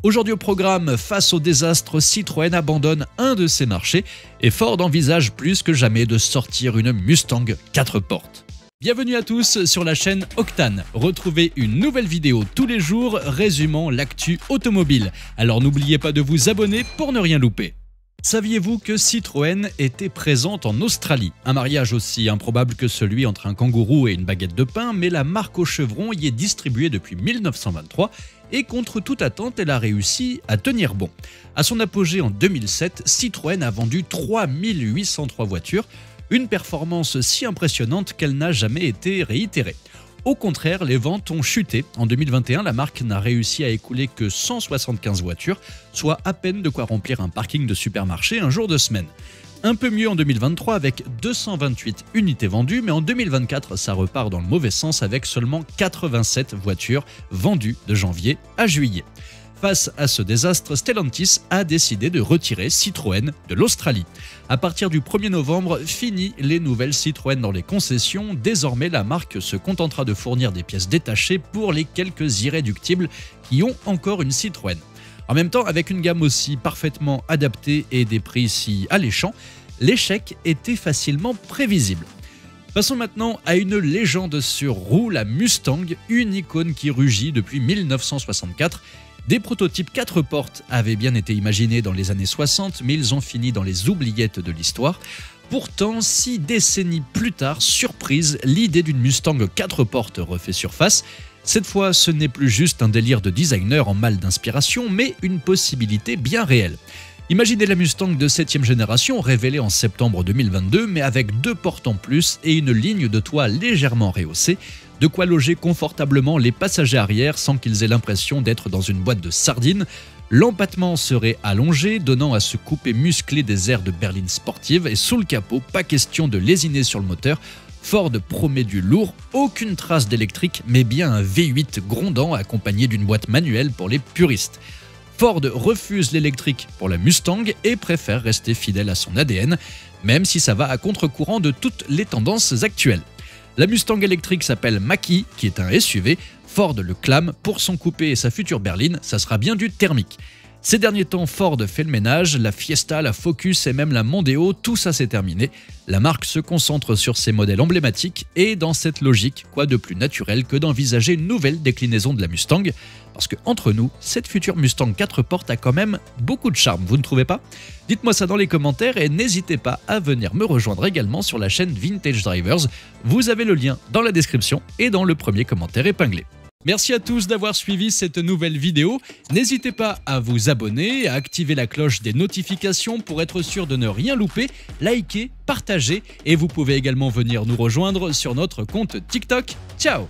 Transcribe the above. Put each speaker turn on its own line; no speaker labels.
Aujourd'hui au programme, face au désastre, Citroën abandonne un de ses marchés et Ford envisage plus que jamais de sortir une Mustang 4 portes. Bienvenue à tous sur la chaîne Octane. Retrouvez une nouvelle vidéo tous les jours résumant l'actu automobile. Alors n'oubliez pas de vous abonner pour ne rien louper. Saviez-vous que Citroën était présente en Australie? Un mariage aussi improbable que celui entre un kangourou et une baguette de pain, mais la marque au chevron y est distribuée depuis 1923 et contre toute attente, elle a réussi à tenir bon. À son apogée en 2007, Citroën a vendu 3803 voitures, une performance si impressionnante qu'elle n'a jamais été réitérée. Au contraire, les ventes ont chuté. En 2021, la marque n'a réussi à écouler que 175 voitures, soit à peine de quoi remplir un parking de supermarché un jour de semaine. Un peu mieux en 2023 avec 228 unités vendues, mais en 2024, ça repart dans le mauvais sens avec seulement 87 voitures vendues de janvier à juillet. Face à ce désastre, Stellantis a décidé de retirer Citroën de l'Australie. À partir du 1er novembre, fini les nouvelles Citroën dans les concessions. Désormais, la marque se contentera de fournir des pièces détachées pour les quelques irréductibles qui ont encore une Citroën. En même temps, avec une gamme aussi parfaitement adaptée et des prix si alléchants, l'échec était facilement prévisible. Passons maintenant à une légende sur roue, la Mustang, une icône qui rugit depuis 1964. Des prototypes 4 portes avaient bien été imaginés dans les années 60, mais ils ont fini dans les oubliettes de l'histoire. Pourtant, 6 décennies plus tard, surprise, l'idée d'une Mustang 4 portes refait surface. Cette fois, ce n'est plus juste un délire de designer en mal d'inspiration, mais une possibilité bien réelle. Imaginez la Mustang de 7e génération révélée en septembre 2022, mais avec 2 portes en plus et une ligne de toit légèrement rehaussée, de quoi loger confortablement les passagers arrière sans qu'ils aient l'impression d'être dans une boîte de sardines. L'empattement serait allongé, donnant à ce coupé musclé des airs de berline sportive, et sous le capot, pas question de lésiner sur le moteur. Ford promet du lourd, aucune trace d'électrique, mais bien un V8 grondant accompagné d'une boîte manuelle pour les puristes. Ford refuse l'électrique pour la Mustang et préfère rester fidèle à son ADN, même si ça va à contre-courant de toutes les tendances actuelles. La Mustang électrique s'appelle Mach-E, qui est un SUV. Ford le clame pour son coupé et sa future berline, ça sera bien du thermique. Ces derniers temps, Ford fait le ménage, la Fiesta, la Focus et même la Mondeo, tout ça c'est terminé. La marque se concentre sur ses modèles emblématiques et dans cette logique, quoi de plus naturel que d'envisager une nouvelle déclinaison de la Mustang? Parce que entre nous, cette future Mustang 4 portes a quand même beaucoup de charme, vous ne trouvez pas? Dites-moi ça dans les commentaires et n'hésitez pas à venir me rejoindre également sur la chaîne Vintage Drivers. Vous avez le lien dans la description et dans le premier commentaire épinglé. Merci à tous d'avoir suivi cette nouvelle vidéo. N'hésitez pas à vous abonner, à activer la cloche des notifications pour être sûr de ne rien louper, liker, partager et vous pouvez également venir nous rejoindre sur notre compte TikTok. Ciao!